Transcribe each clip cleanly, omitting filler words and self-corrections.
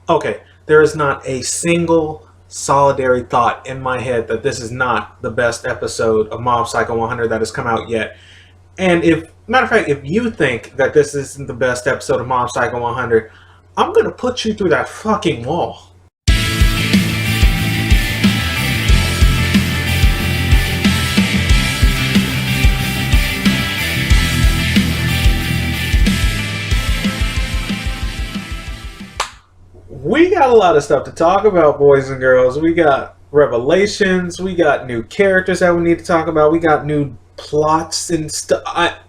Okay, there is not a single solitary thought in my head that this is not the best episode of Mob Psycho 100 that has come out yet. And if, matter of fact, if you think that this isn't the best episode of Mob Psycho 100, I'm gonna put you through that fucking wall. We got a lot of stuff to talk about, boys and girls. We got revelations. We got new characters that we need to talk about. We got new plots and stuff.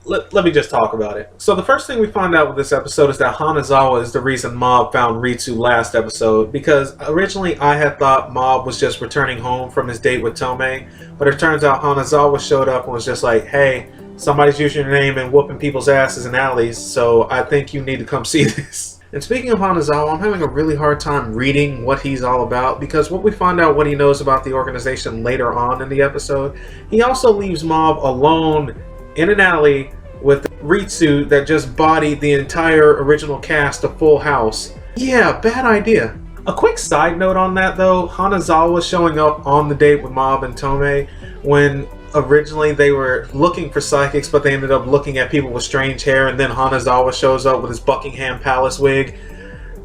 Let me just talk about it. So the first thing we find out with this episode is that Hanazawa is the reason Mob found Ritsu last episode, because originally I had thought Mob was just returning home from his date with Tomei, but it turns out Hanazawa showed up and was just like, hey, somebody's using your name and whooping people's asses in alleys, so I think you need to come see this. And speaking of Hanazawa, I'm having a really hard time reading what he's all about, because what we find out what he knows about the organization later on in the episode, he also leaves Mob alone in an alley with Ritsu that just bodied the entire original cast of Full House. Yeah, bad idea. A quick side note on that though, Hanazawa showing up on the date with Mob and Tomei when originally they were looking for psychics, but they ended up looking at people with strange hair, and then Hanazawa shows up with his Buckingham Palace wig.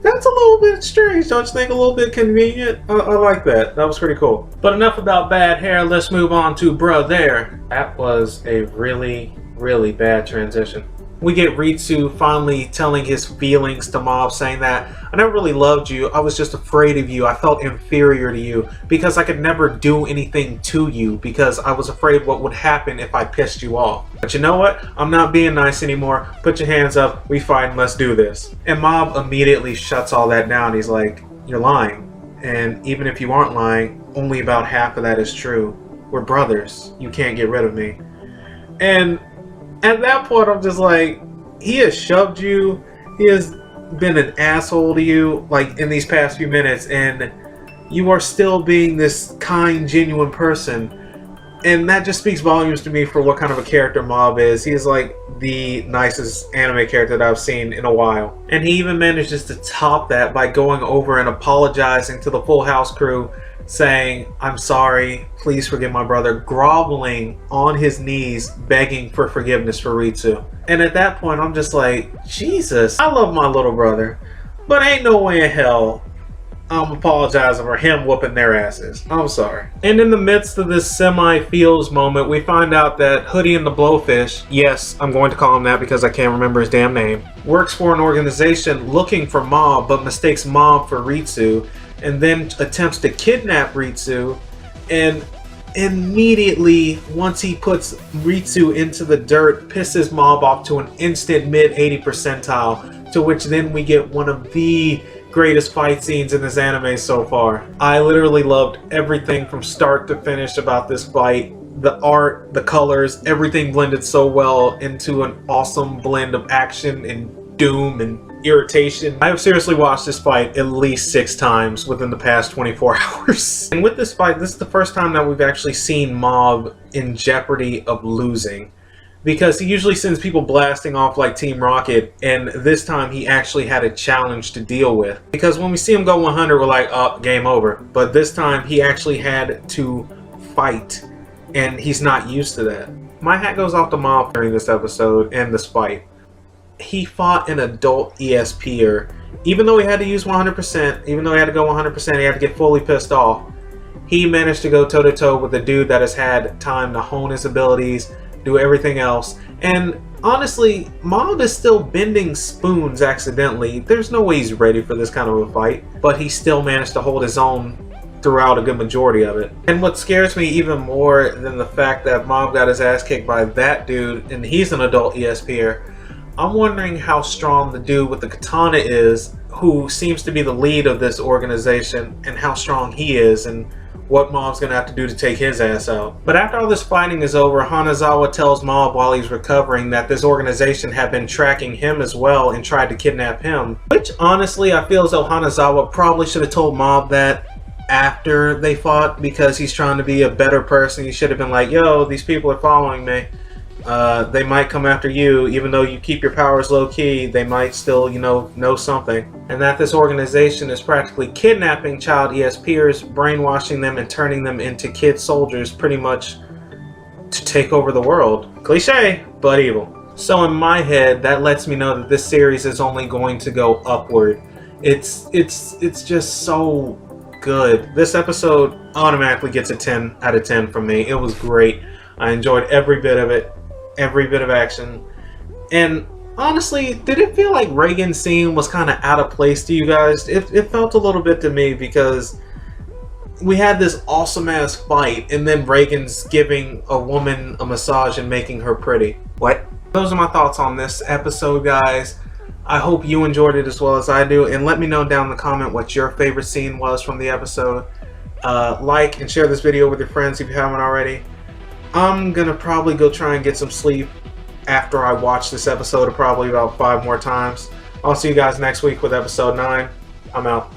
That's a little bit strange, don't you think? A little bit convenient? I like that. That was pretty cool. But enough about bad hair. Let's move on to Bruh There. That was a really, really bad transition. We get Ritsu finally telling his feelings to Mob, saying that, I never really loved you, I was just afraid of you, I felt inferior to you, because I could never do anything to you, because I was afraid what would happen if I pissed you off. But you know what? I'm not being nice anymore, put your hands up, we fight, let's do this. And Mob immediately shuts all that down. He's like, you're lying. And even if you aren't lying, only about half of that is true. We're brothers, you can't get rid of me. And at that point, I'm just like, he has shoved you, he has been an asshole to you, like, in these past few minutes, and you are still being this kind, genuine person. And that just speaks volumes to me for what kind of a character Mob is. He is like the nicest anime character that I've seen in a while. And he even manages to top that by going over and apologizing to the Full House crew, saying, I'm sorry, please forgive my brother, groveling on his knees, begging for forgiveness for Ritsu. And at that point, I'm just like, Jesus, I love my little brother, but ain't no way in hell I'm apologizing for him whooping their asses. I'm sorry. And in the midst of this semi-feels moment, we find out that Hoodie and the Blowfish, yes, I'm going to call him that because I can't remember his damn name, works for an organization looking for Mob, but mistakes Mob for Ritsu, and then attempts to kidnap Ritsu, and immediately, once he puts Ritsu into the dirt, pisses Mob off to an instant mid-80 percentile, to which then we get one of the greatest fight scenes in this anime so far. I literally loved everything from start to finish about this fight. The art, the colors, everything blended so well into an awesome blend of action and doom and irritation. I have seriously watched this fight at least 6 times within the past 24 hours. And with this fight, this is the first time that we've actually seen Mob in jeopardy of losing, because he usually sends people blasting off like Team Rocket, and this time he actually had a challenge to deal with. Because when we see him go 100, we're like, oh, game over. But this time he actually had to fight, and he's not used to that. My hat goes off to Mob during this episode and this fight. He fought an adult ESPer, even though he had to use 100%, even though he had to go 100%, he had to get fully pissed off. He managed to go toe-to-toe with a dude that has had time to hone his abilities, do everything else, and honestly, Mob is still bending spoons accidentally. There's no way he's ready for this kind of a fight, but he still managed to hold his own throughout a good majority of it. And what scares me even more than the fact that Mob got his ass kicked by that dude, and he's an adult ESPer, I'm wondering how strong the dude with the katana is, who seems to be the lead of this organization, and how strong he is, and what Mob's gonna have to do to take his ass out. But after all this fighting is over, Hanazawa tells Mob while he's recovering that this organization had been tracking him as well and tried to kidnap him. Which honestly, I feel as though Hanazawa probably should have told Mob that after they fought, because he's trying to be a better person. He should have been like, yo, these people are following me. They might come after you, even though you keep your powers low key. They might still, know something. And that this organization is practically kidnapping child ESPers, brainwashing them, and turning them into kid soldiers, pretty much to take over the world. Cliche, but evil. So in my head, that lets me know that this series is only going to go upward. It's just so good. This episode automatically gets a 10 out of 10 from me. It was great. I enjoyed every bit of it, every bit of action. And honestly, did it feel like Reagan's scene was kind of out of place to you guys? It felt a little bit to me, because we had this awesome ass fight and then Reagan's giving a woman a massage and making her pretty. What? Those are my thoughts on this episode, guys. I hope you enjoyed it as well as I do, and let me know down in the comment what your favorite scene was from the episode. Like and share this video with your friends if you haven't already. I'm gonna probably go try and get some sleep after I watch this episode, probably about 5 more times. I'll see you guys next week with episode 9. I'm out.